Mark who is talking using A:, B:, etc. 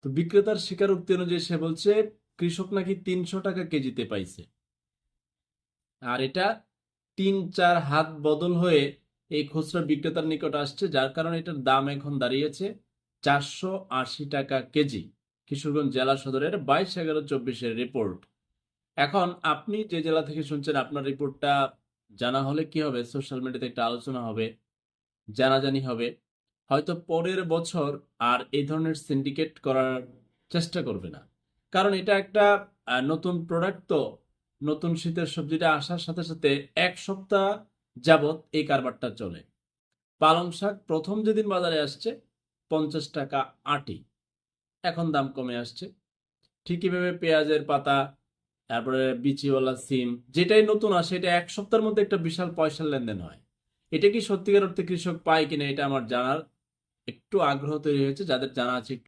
A: তো বিক্রেতার স্বীকারোক্তি অনুযায়ী সে বলছে কৃষক নাকি 300 টাকা কেজিতে পাইছে, আর এটা 3-4 হাত বদল হয়ে এই খুচরা বিক্রেতার নিকট আসছে, যার কারণে এটার দাম এখন দাঁড়িয়েছে 480 টাকা কেজি। কিশোরগঞ্জ জেলা সদরের 22/11/24 রিপোর্ট। এখন আপনি যে জেলা থেকে শুনছেন, আপনার রিপোর্টটা জানা হলে কি হবে, সোশ্যাল মিডিয়াতে একটা আলোচনা হবে, জানাজানি হবে, হয়তো পরের বছর আর এই ধরনের সিন্ডিকেট করার চেষ্টা করবে না। কারণ এটা একটা নতুন প্রোডাক্ট, তো নতুন শীতের সবজিটা আসার সাথে সাথে 1 সপ্তাহ যাবত এই কারবারটা চলে। পালং শাক প্রথম যেদিন বাজারে আসছে 50 টাকা আটি, এখন দাম কমে আসছে। ঠিকই ভাবে পেঁয়াজের পাতা, তারপরে বিচিওয়ালা সিম, যেটাই নতুন আসে এটা 1 সপ্তাহের মধ্যে একটা বিশাল পয়সার লেনদেন হয়। এটা কি সত্যিকার অর্থে কৃষক পায় কিনা, এটা আমার জানার একটু আগ্রহ তৈরি হয়েছে। যাদের জানা আছে